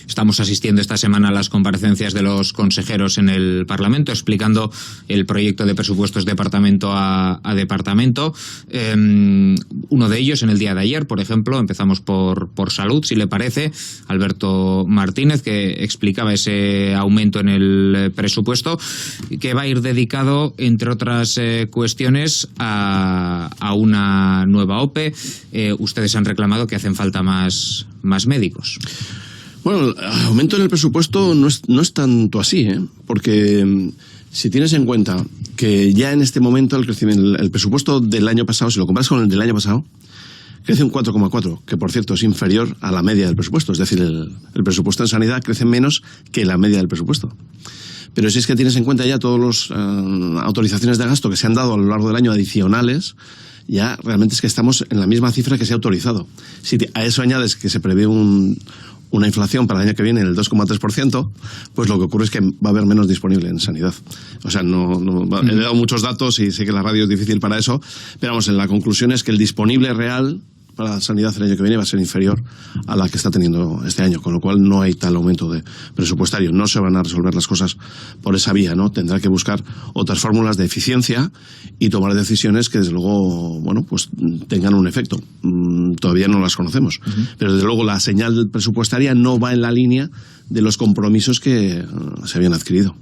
Estamos asistiendo esta semana a las comparecencias de los consejeros en el Parlamento, explicando el proyecto de presupuestos departamento a departamento. Uno de ellos, en el día de ayer, por ejemplo, empezamos por salud, si le parece, Alberto Martínez, que explicaba ese aumento en el presupuesto, que va a ir dedicado, entre otras cuestiones, a una nueva OPE. Ustedes han reclamado que hacen falta más médicos. Bueno, el aumento en el presupuesto no es tanto así, porque si tienes en cuenta que ya en este momento el presupuesto del año pasado, si lo comparas con el del año pasado, crece un 4,4, que por cierto es inferior a la media del presupuesto. Es decir, el presupuesto en sanidad crece menos que la media del presupuesto. Pero si es que tienes en cuenta ya todas las autorizaciones de gasto que se han dado a lo largo del año adicionales, ya realmente es que estamos en la misma cifra que se ha autorizado. Si a eso añades que se prevé una inflación para el año que viene en el 2,3%, pues lo que ocurre es que va a haber menos disponible en sanidad. O sea, he dado muchos datos y sé que la radio es difícil para eso, pero vamos, la conclusión es que el disponible real para la sanidad el año que viene va a ser inferior a la que está teniendo este año, con lo cual no hay tal aumento de presupuestario. No se van a resolver las cosas por esa vía, ¿no? Tendrá que buscar otras fórmulas de eficiencia y tomar decisiones que, desde luego, pues tengan un efecto. Todavía no las conocemos. Pero, desde luego, la señal presupuestaria no va en la línea de los compromisos que se habían adquirido.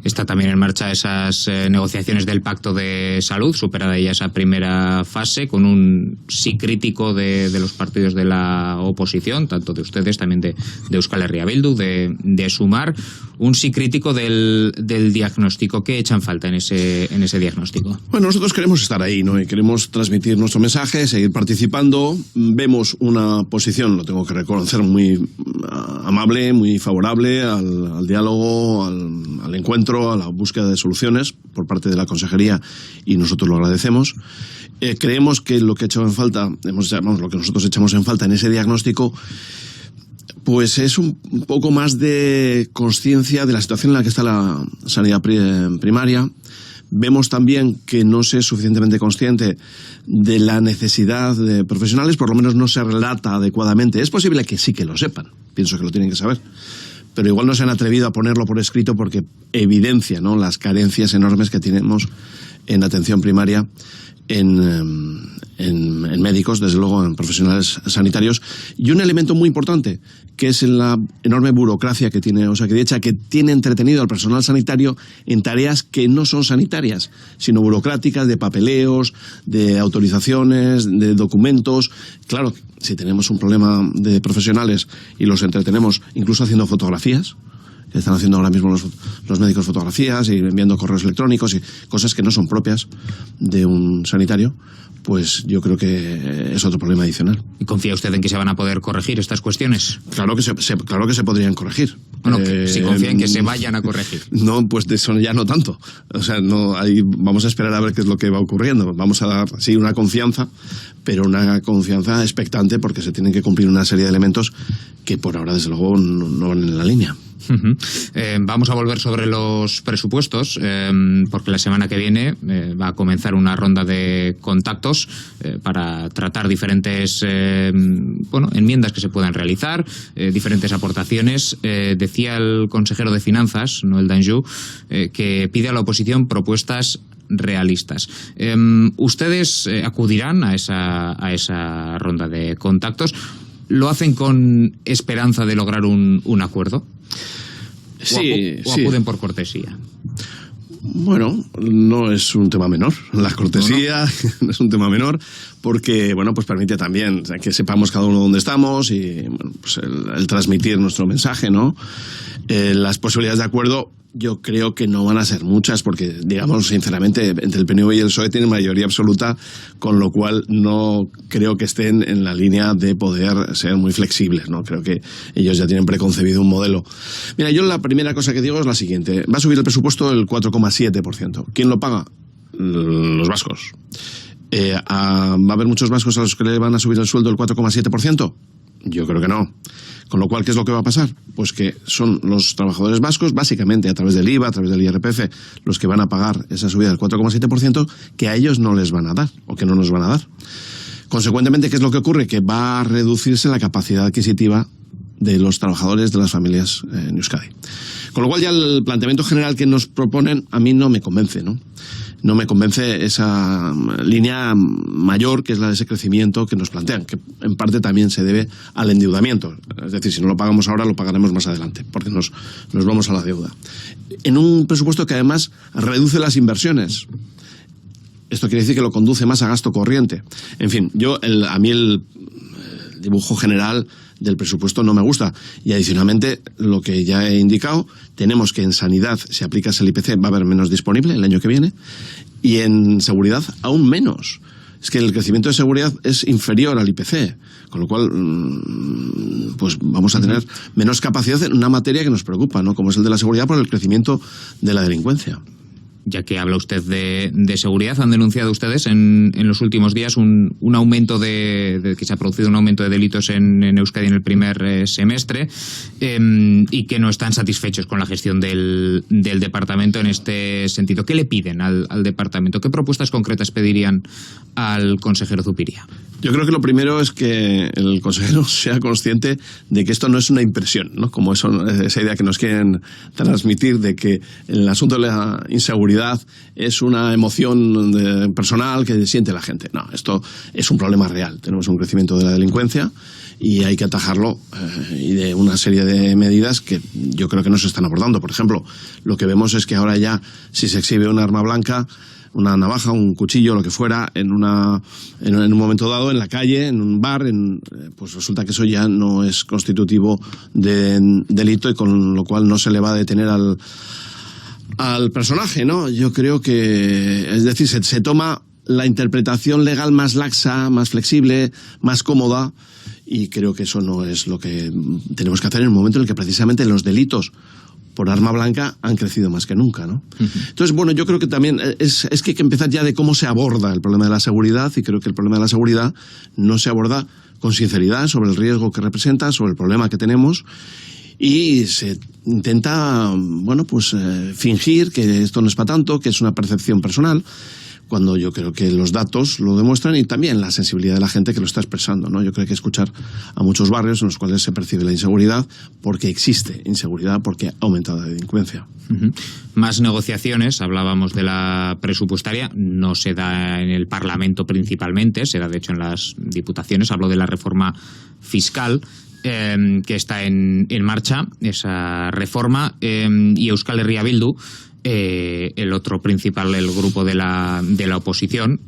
Está también en marcha esas negociaciones del Pacto de Salud, superada ya esa primera fase, con un sí crítico de los partidos de la oposición, tanto de ustedes, también de Euskal Herria Bildu, de Sumar. Un sí crítico del diagnóstico. ¿Qué echan falta en ese diagnóstico? Bueno, nosotros queremos estar ahí, ¿no? Y queremos transmitir nuestro mensaje, seguir participando. Vemos una posición, lo tengo que reconocer, muy amable, muy favorable al diálogo, al encuentro, a la búsqueda de soluciones por parte de la Consejería, y nosotros lo agradecemos. Creemos que lo que echamos en falta, lo que nosotros echamos en falta en ese diagnóstico, pues es un poco más de conciencia de la situación en la que está la sanidad primaria. Vemos también que no se es suficientemente consciente de la necesidad de profesionales, por lo menos no se relata adecuadamente. Es posible que sí que lo sepan, pienso que lo tienen que saber, pero igual no se han atrevido a ponerlo por escrito porque evidencia, ¿no?, las carencias enormes que tenemos en atención primaria, en médicos, desde luego en profesionales sanitarios, y un elemento muy importante, que es la enorme burocracia que tiene Osakidetza, que tiene entretenido al personal sanitario en tareas que no son sanitarias, sino burocráticas, de papeleos, de autorizaciones, de documentos. Claro, si tenemos un problema de profesionales y los entretenemos incluso haciendo fotografías, que están haciendo ahora mismo los médicos fotografías y enviando correos electrónicos y cosas que no son propias de un sanitario, pues yo creo que es otro problema adicional. ¿Y confía usted en que se van a poder corregir estas cuestiones? Claro que se podrían corregir. Bueno, si confía en que se vayan a corregir. No, pues de eso ya no tanto. O sea, vamos a esperar a ver qué es lo que va ocurriendo. Vamos a dar, sí, una confianza, pero una confianza expectante, porque se tienen que cumplir una serie de elementos que por ahora, desde luego, no van en la línea. Vamos a volver sobre los presupuestos, porque la semana que viene va a comenzar una ronda de contactos para tratar diferentes enmiendas que se puedan realizar, diferentes aportaciones. Decía el consejero de Finanzas, Noel Danjou, que pide a la oposición propuestas realistas. ¿Ustedes acudirán a esa ronda de contactos? ¿Lo hacen con esperanza de lograr un acuerdo? Sí, ¿O acuden por cortesía? Bueno, no es un tema menor. La cortesía no es un tema menor, porque pues permite también que sepamos cada uno dónde estamos y pues el transmitir nuestro mensaje, ¿no? Las posibilidades de acuerdo yo creo que no van a ser muchas, porque, digamos, sinceramente, entre el PNV y el PSOE tienen mayoría absoluta, con lo cual no creo que estén en la línea de poder ser muy flexibles, ¿no? Creo que ellos ya tienen preconcebido un modelo. Mira, yo la primera cosa que digo es la siguiente: va a subir el presupuesto el 4,7%. ¿Quién lo paga? Los vascos. ¿Va a haber muchos vascos a los que le van a subir el sueldo el 4,7%? Yo creo que no. Con lo cual, ¿qué es lo que va a pasar? Pues que son los trabajadores vascos, básicamente a través del IVA, a través del IRPF, los que van a pagar esa subida del 4,7%, que a ellos no les van a dar, o que no nos van a dar. Consecuentemente, ¿qué es lo que ocurre? Que va a reducirse la capacidad adquisitiva de los trabajadores, de las familias en Euskadi. Con lo cual ya el planteamiento general que nos proponen a mí no me convence, ¿no? No me convence esa línea mayor que es la de ese crecimiento que nos plantean, que en parte también se debe al endeudamiento. Es decir, si no lo pagamos ahora, lo pagaremos más adelante, porque nos vamos a la deuda. En un presupuesto que además reduce las inversiones. Esto quiere decir que lo conduce más a gasto corriente. En fin, a mí el dibujo general del presupuesto no me gusta. Y adicionalmente, lo que ya he indicado, tenemos que en sanidad, si aplicas el IPC, va a haber menos disponible el año que viene, y en seguridad aún menos. Es que el crecimiento de seguridad es inferior al IPC, con lo cual pues vamos a tener menos capacidad en una materia que nos preocupa, ¿no? Como es el de la seguridad, por el crecimiento de la delincuencia. Ya que habla usted de seguridad, han denunciado ustedes en los últimos días un aumento que se ha producido un aumento de delitos en Euskadi en el primer semestre, y que no están satisfechos con la gestión del departamento en este sentido. ¿Qué le piden al departamento? ¿Qué propuestas concretas pedirían al consejero Zupiria? Yo creo que lo primero es que el consejero sea consciente de que esto no es una impresión, ¿no? Como esa idea que nos quieren transmitir de que el asunto de la inseguridad es una emoción personal que siente la gente. No, esto es un problema real. Tenemos un crecimiento de la delincuencia y hay que atajarlo, y de una serie de medidas que yo creo que no se están abordando. Por ejemplo, lo que vemos es que ahora ya, si se exhibe un arma blanca, una navaja, un cuchillo, lo que fuera, en un momento dado, en la calle, en un bar, pues resulta que eso ya no es constitutivo de delito, y con lo cual no se le va a detener al personaje, ¿no? Yo creo que, es decir, se toma la interpretación legal más laxa, más flexible, más cómoda, y creo que eso no es lo que tenemos que hacer en el momento en el que precisamente los delitos por arma blanca han crecido más que nunca, ¿no? Entonces, bueno, yo creo que también es que hay que empezar ya de cómo se aborda el problema de la seguridad, y creo que el problema de la seguridad no se aborda con sinceridad sobre el riesgo que representa, sobre el problema que tenemos, y se intenta, bueno, pues fingir que esto no es para tanto, que es una percepción personal, cuando yo creo que los datos lo demuestran, y también la sensibilidad de la gente que lo está expresando, ¿no? Yo creo que hay que escuchar a muchos barrios en los cuales se percibe la inseguridad, porque existe inseguridad, porque ha aumentado la delincuencia. Más negociaciones, hablábamos de la presupuestaria, no se da en el Parlamento principalmente, se da de hecho en las diputaciones. Hablo de la reforma fiscal, que está en marcha, esa reforma, y Euskal Herria Bildu, el otro principal, el grupo de la oposición,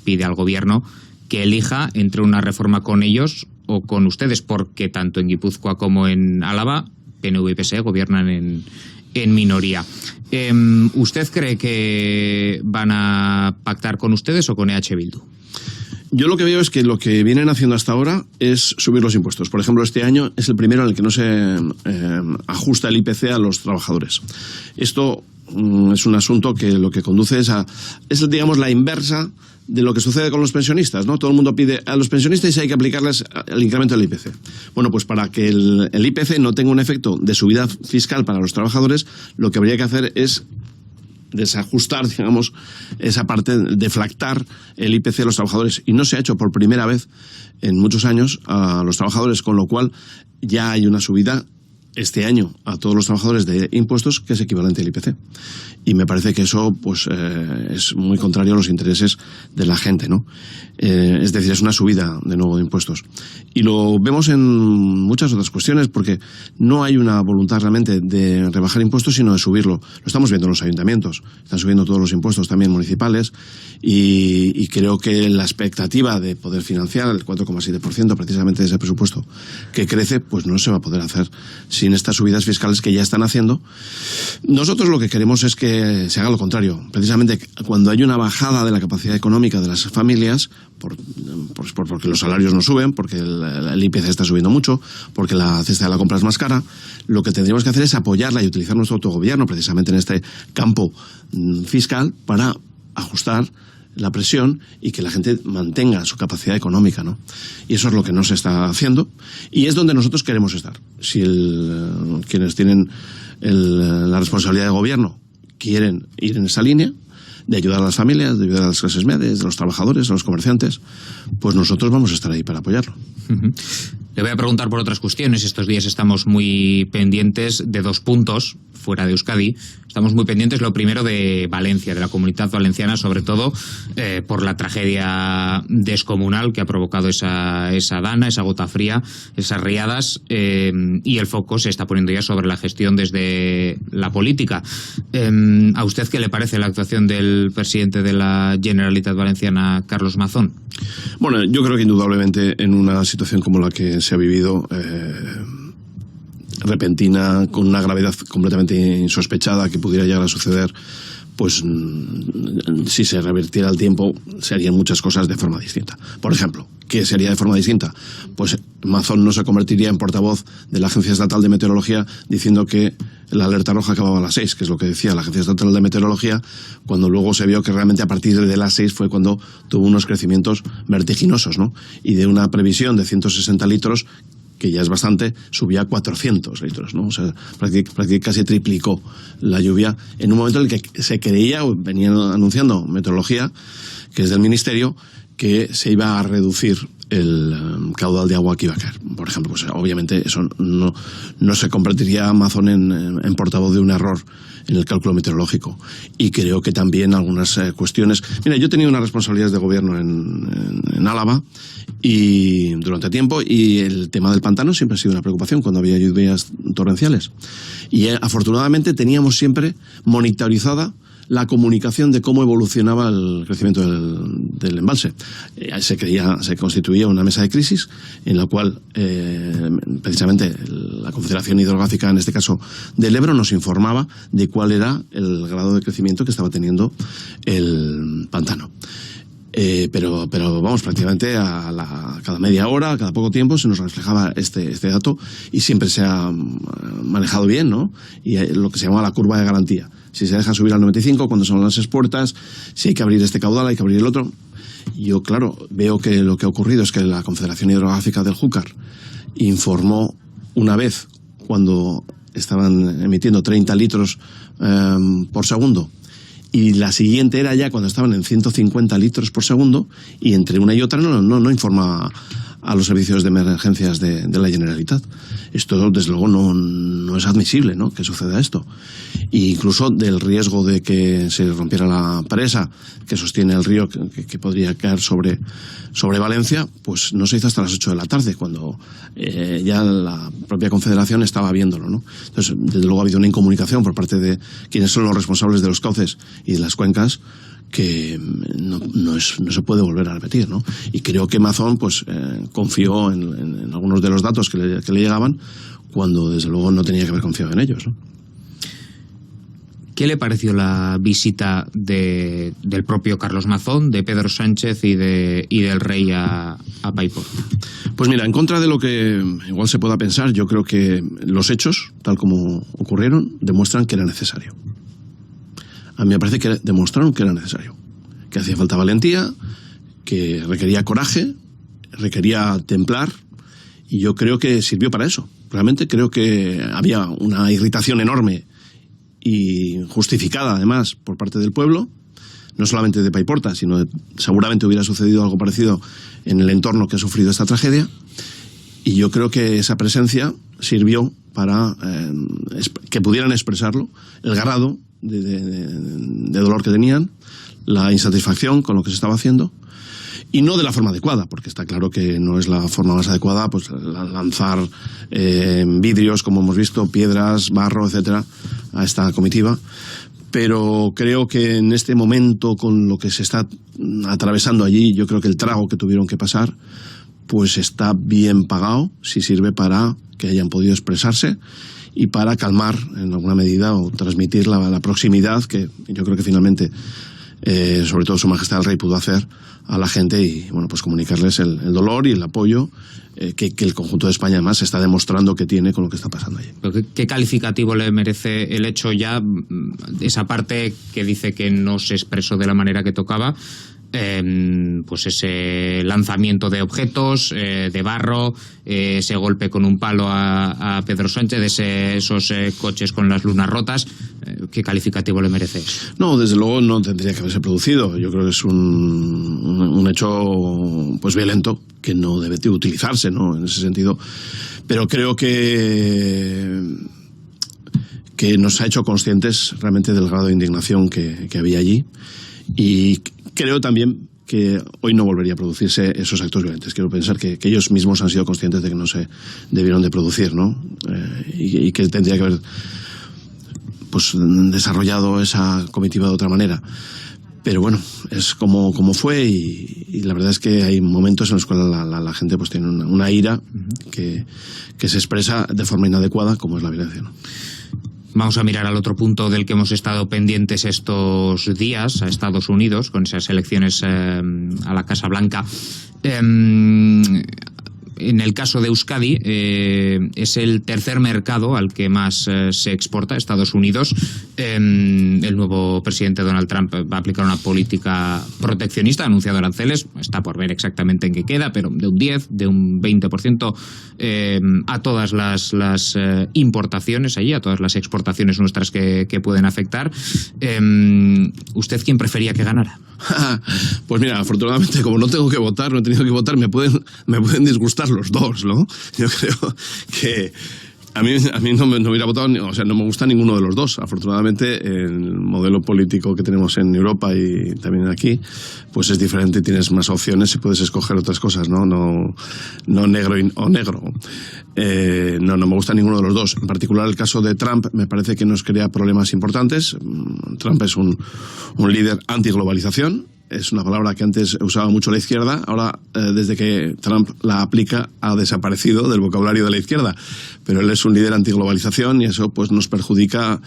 pide al gobierno que elija entre una reforma con ellos o con ustedes, porque tanto en Guipúzcoa como en Álava, PNV y PSE gobiernan en minoría. ¿Usted cree que van a pactar con ustedes o con EH Bildu? Yo lo que veo es que lo que vienen haciendo hasta ahora es subir los impuestos. Por ejemplo, este año es el primero en el que no se ajusta el IPC a los trabajadores. Esto es un asunto que lo que conduce es digamos, la inversa de lo que sucede con los pensionistas, ¿no? Todo el mundo pide a los pensionistas y hay que aplicarles el incremento del IPC. Bueno, pues para que el IPC no tenga un efecto de subida fiscal para los trabajadores, lo que habría que hacer es desajustar, digamos, esa parte, deflactar el IPC de los trabajadores. Y no se ha hecho por primera vez en muchos años a los trabajadores, con lo cual ya hay una subida este año a todos los trabajadores de impuestos que es equivalente al IPC. Y me parece que eso pues es muy contrario a los intereses de la gente, ¿no? Es decir, es una subida de nuevo de impuestos. Y lo vemos en muchas otras cuestiones, porque no hay una voluntad realmente de rebajar impuestos, sino de subirlo. Lo estamos viendo en los ayuntamientos. Están subiendo todos los impuestos también municipales, y creo que la expectativa de poder financiar el 4,7% precisamente de ese presupuesto que crece, pues no se va a poder hacer sin estas subidas fiscales que ya están haciendo. Nosotros lo que queremos es que se haga lo contrario. Precisamente cuando hay una bajada de la capacidad económica de las familias, porque los salarios no suben, porque el IPC está subiendo mucho, porque la cesta de la compra es más cara, lo que tendríamos que hacer es apoyarla y utilizar nuestro autogobierno precisamente en este campo fiscal para ajustar la presión y que la gente mantenga su capacidad económica, ¿no? Y eso es lo que no se está haciendo, y es donde nosotros queremos estar. Si quienes tienen la responsabilidad de gobierno quieren ir en esa línea de ayudar a las familias, de ayudar a las clases medias, de los trabajadores, a los comerciantes, pues nosotros vamos a estar ahí para apoyarlo. Le voy a preguntar por otras cuestiones. Estos días estamos muy pendientes de 2 puntos fuera de Euskadi. Estamos muy pendientes, lo primero, de Valencia, de la Comunidad Valenciana, sobre todo por la tragedia descomunal que ha provocado esa dana, esa gota fría, esas riadas, y el foco se está poniendo ya sobre la gestión desde la política. ¿A usted qué le parece la actuación del presidente de la Generalitat Valenciana, Carlos Mazón? Bueno, yo creo que indudablemente en una situación como la que se ha vivido, repentina, con una gravedad completamente insospechada que pudiera llegar a suceder, pues si se revertiera el tiempo se harían muchas cosas de forma distinta. Por ejemplo, ¿qué sería de forma distinta? Pues Mazón no se convertiría en portavoz de la Agencia Estatal de Meteorología diciendo que la alerta roja acababa a las 6, que es lo que decía la Agencia Estatal de Meteorología, cuando luego se vio que realmente a partir de las 6 fue cuando tuvo unos crecimientos vertiginosos, ¿no? Y de una previsión de 160 litros, que ya es bastante, subía a 400 litros, ¿no? O sea, prácticamente casi triplicó la lluvia en un momento en el que se creía, o venían anunciando Meteorología, que es del Ministerio, que se iba a reducir el caudal de agua que iba a caer. Por ejemplo, pues obviamente eso no se convertiría Mazón en portavoz de un error en el cálculo meteorológico. Y creo que también algunas cuestiones... Mira, yo he tenido unas responsabilidades de gobierno en Álava y durante tiempo, y el tema del pantano siempre ha sido una preocupación cuando había lluvias torrenciales. Y afortunadamente teníamos siempre monitorizada la comunicación de cómo evolucionaba el crecimiento del embalse. Se constituía una mesa de crisis en la cual precisamente la Confederación Hidrográfica, en este caso del Ebro, nos informaba de cuál era el grado de crecimiento que estaba teniendo el pantano. Pero vamos, prácticamente cada media hora, cada poco tiempo se nos reflejaba este dato, y siempre se ha manejado bien, ¿no? Y lo que se llama la curva de garantía. Si se deja subir al 95, cuando son las expuertas, si hay que abrir este caudal, hay que abrir el otro. Yo, claro, veo que lo que ha ocurrido es que la Confederación Hidrográfica del Júcar informó una vez cuando estaban emitiendo 30 litros por segundo, y la siguiente era ya cuando estaban en 150 litros por segundo, y entre una y otra no informa a los servicios de emergencias de la Generalitat. Esto, desde luego, no es admisible, ¿no?, que suceda esto. E incluso del riesgo de que se rompiera la presa que sostiene el río, que podría caer sobre Valencia, pues no se hizo hasta las 8 de la tarde, cuando ya la propia Confederación estaba viéndolo, ¿no? Entonces, desde luego ha habido una incomunicación por parte de quienes son los responsables de los cauces y de las cuencas, que no se puede volver a repetir, ¿no? Y creo que Mazón pues confió en algunos de los datos que le llegaban, cuando desde luego no tenía que haber confiado en ellos, ¿no? ¿Qué le pareció la visita del propio Carlos Mazón, de Pedro Sánchez y del rey a Paiporta? Pues mira, en contra de lo que igual se pueda pensar, yo creo que los hechos, tal como ocurrieron, demuestran que era necesario. A mí me parece que demostraron que era necesario, que hacía falta valentía, que requería coraje, requería templar, y yo creo que sirvió para eso. Realmente creo que había una irritación enorme y justificada, además, por parte del pueblo, no solamente de Paiporta, sino seguramente hubiera sucedido algo parecido en el entorno que ha sufrido esta tragedia, y yo creo que esa presencia sirvió para que pudieran expresarlo, el grado de dolor que tenían, la insatisfacción con lo que se estaba haciendo, y no de la forma adecuada, porque está claro que no es la forma más adecuada, pues lanzar vidrios, como hemos visto, piedras, barro, etcétera, a esta comitiva. Pero creo que en este momento, con lo que se está atravesando allí, yo creo que el trago que tuvieron que pasar pues está bien pagado, si sirve para que hayan podido expresarse y para calmar en alguna medida o transmitir la proximidad que yo creo que finalmente sobre todo Su Majestad el Rey pudo hacer a la gente, y bueno, pues comunicarles el dolor y el apoyo que el conjunto de España además está demostrando que tiene con lo que está pasando allí. ¿Qué calificativo le merece el hecho ya, esa parte que dice que no se expresó de la manera que tocaba? pues ese lanzamiento de objetos, de barro, ese golpe con un palo a Pedro Sánchez, esos coches con las lunas rotas. ¿Qué calificativo le merece eso? No, desde luego no tendría que haberse producido. Yo creo que es un hecho pues violento que no debe utilizarse, ¿no? En ese sentido. Pero creo que nos ha hecho conscientes realmente del grado de indignación que había allí, y creo también que hoy no volvería a producirse esos actos violentos. Quiero pensar que ellos mismos han sido conscientes de que no se debieron de producir, ¿no? Y que tendría que haber pues desarrollado esa comitiva de otra manera. Pero bueno, es como fue, y la verdad es que hay momentos en los cuales la gente pues tiene una ira que se expresa de forma inadecuada, como es la violencia, ¿no? Vamos a mirar al otro punto del que hemos estado pendientes estos días, a Estados Unidos, con esas elecciones a la Casa Blanca. En el caso de Euskadi, es el tercer mercado al que más se exporta, Estados Unidos. El nuevo presidente Donald Trump va a aplicar una política proteccionista, ha anunciado aranceles, está por ver exactamente en qué queda, pero de un 10, de un 20% a todas las importaciones allí, a todas las exportaciones nuestras que pueden afectar. ¿Usted quién prefería que ganara? Pues mira, afortunadamente, como no tengo que votar, no he tenido que votar, me pueden disgustar los dos, ¿no? Yo creo que a mí no hubiera votado, o sea, no me gusta ninguno de los dos. Afortunadamente, el modelo político que tenemos en Europa y también aquí, pues es diferente, tienes más opciones y puedes escoger otras cosas, ¿no? No negro o negro. No me gusta ninguno de los dos. En particular, el caso de Trump me parece que nos crea problemas importantes. Trump es un líder antiglobalización. Es una palabra que antes usaba mucho la izquierda, ahora desde que Trump la aplica ha desaparecido del vocabulario de la izquierda, pero él es un líder antiglobalización y eso pues nos perjudica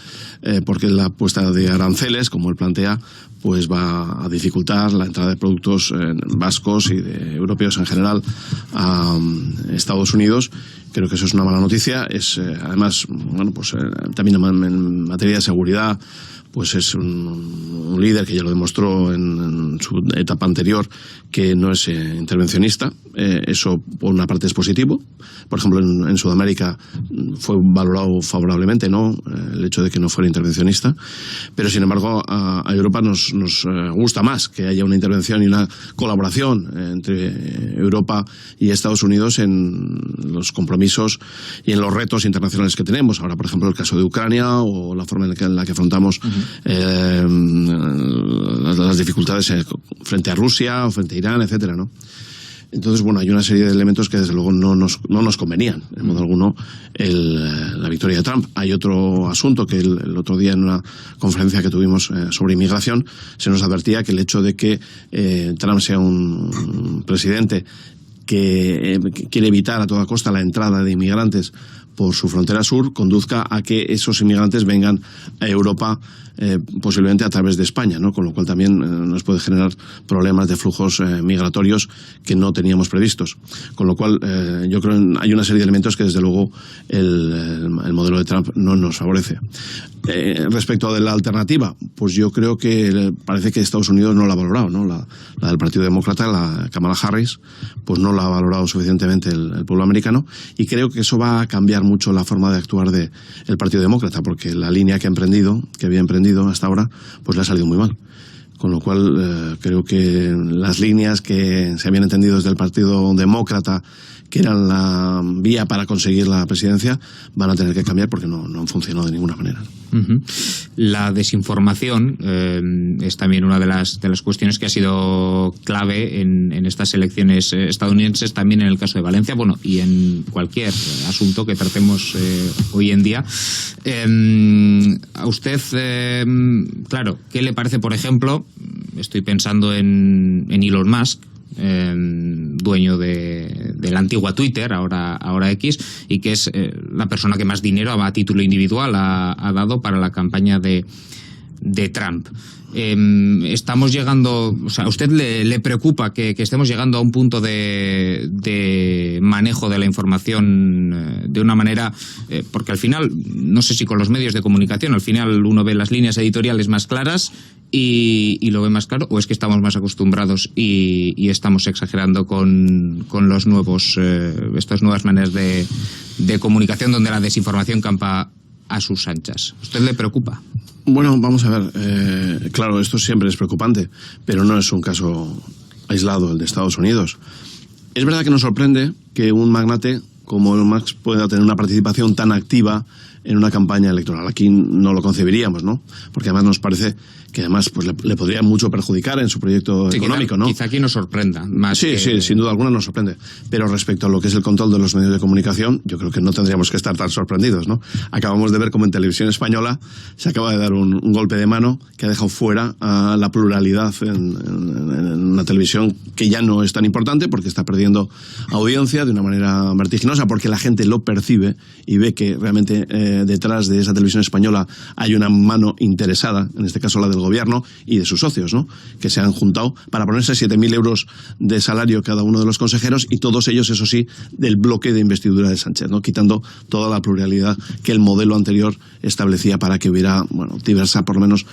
porque la puesta de aranceles, como él plantea, pues va a dificultar la entrada de productos vascos y de europeos en general a Estados Unidos. Creo que eso es una mala noticia. Es además, bueno, pues también en materia de seguridad, pues es un líder que ya lo demostró en su etapa anterior, que no es intervencionista. Eso por una parte es positivo. Por ejemplo, en Sudamérica fue valorado favorablemente, ¿no?, el hecho de que no fuera intervencionista. Pero sin embargo a Europa nos gusta más que haya una intervención y una colaboración entre Europa y Estados Unidos en los compromisos y en los retos internacionales que tenemos. Ahora, por ejemplo, el caso de Ucrania o la forma en la que afrontamos las dificultades frente a Rusia o frente a Irán, etcétera, ¿no? Entonces, bueno, hay una serie de elementos que desde luego no nos convenían, en modo alguno, la victoria de Trump. Hay otro asunto que el otro día en una conferencia que tuvimos sobre inmigración se nos advertía que el hecho de que Trump sea un presidente que quiere evitar a toda costa la entrada de inmigrantes por su frontera sur, conduzca a que esos inmigrantes vengan a Europa posiblemente a través de España, ¿no? Con lo cual también nos puede generar problemas de flujos migratorios que no teníamos previstos. Con lo cual yo creo que hay una serie de elementos que desde luego el modelo de Trump no nos favorece. Respecto de la alternativa, pues yo creo que parece que Estados Unidos no la ha valorado, ¿no? La del Partido Demócrata, la Kamala Harris, pues no la ha valorado suficientemente el pueblo americano, y creo que eso va a cambiar mucho la forma de actuar del Partido Demócrata, porque la línea que había emprendido hasta ahora, pues le ha salido muy mal. Con lo cual creo que las líneas que se habían entendido desde el Partido Demócrata, que eran la vía para conseguir la presidencia, van a tener que cambiar porque no han funcionado de ninguna manera. La desinformación es también una de las cuestiones que ha sido clave en estas elecciones estadounidenses, también en el caso de Valencia, bueno, y en cualquier asunto que tratemos hoy en día. A usted, claro, ¿qué le parece, por ejemplo? Estoy pensando en Elon Musk, dueño de la antigua Twitter, ahora X, y que es la persona que más dinero a título individual ha dado para la campaña de Trump. Estamos llegando, o sea, ¿a usted le preocupa que estemos llegando a un punto de manejo de la información de una manera, porque al final, no sé si con los medios de comunicación, al final uno ve las líneas editoriales más claras y lo ve más claro, o es que estamos más acostumbrados y estamos exagerando con los nuevos, estas nuevas maneras de comunicación donde la desinformación campa a sus anchas? ¿A usted le preocupa? Bueno, vamos a ver. Claro, esto siempre es preocupante, pero no es un caso aislado el de Estados Unidos. Es verdad que nos sorprende que un magnate como Elon Musk pueda tener una participación tan activa en una campaña electoral. Aquí no lo concebiríamos, ¿no? Porque además nos parece que además pues le podría mucho perjudicar en su proyecto económico, ¿no? Quizá aquí nos sorprenda más. Sí, sin duda alguna nos sorprende. Pero respecto a lo que es el control de los medios de comunicación, yo creo que no tendríamos que estar tan sorprendidos, ¿no? Acabamos de ver cómo en Televisión Española se acaba de dar un golpe de mano que ha dejado fuera a la pluralidad en una televisión que ya no es tan importante porque está perdiendo audiencia de una manera vertiginosa, porque la gente lo percibe y ve que realmente detrás de esa Televisión Española hay una mano interesada, en este caso la del gobierno y de sus socios, ¿no? Que se han juntado para ponerse 7.000 euros de salario cada uno de los consejeros y todos ellos, eso sí, del bloque de investidura de Sánchez, ¿no? Quitando toda la pluralidad que el modelo anterior establecía para que hubiera, bueno, diversa, por lo menos,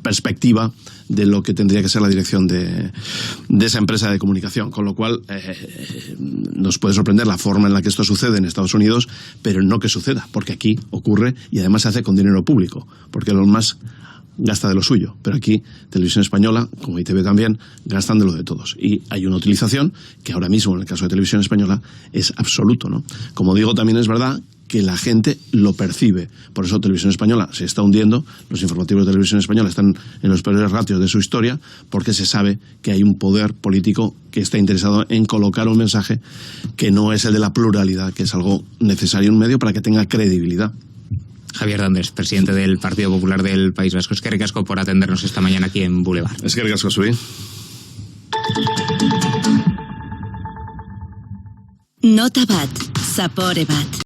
perspectiva de lo que tendría que ser la dirección de esa empresa de comunicación. Con lo cual, nos puede sorprender la forma en la que esto sucede en Estados Unidos, pero no que suceda, porque aquí ocurre y además se hace con dinero público, porque los más gasta de lo suyo, pero aquí Televisión Española, como ITV también, gastan de lo de todos. Y hay una utilización que ahora mismo, en el caso de Televisión Española, es absoluto, ¿no? Como digo, también es verdad que la gente lo percibe. Por eso Televisión Española se está hundiendo, los informativos de Televisión Española están en los peores ratios de su historia, porque se sabe que hay un poder político que está interesado en colocar un mensaje que no es el de la pluralidad, que es algo necesario en un medio para que tenga credibilidad. Javier Dandes, presidente del Partido Popular del País Vasco. Eskerrik asko por atendernos esta mañana aquí en Boulevard. Eskerrik asko zuri. Nota bat, zapore bat.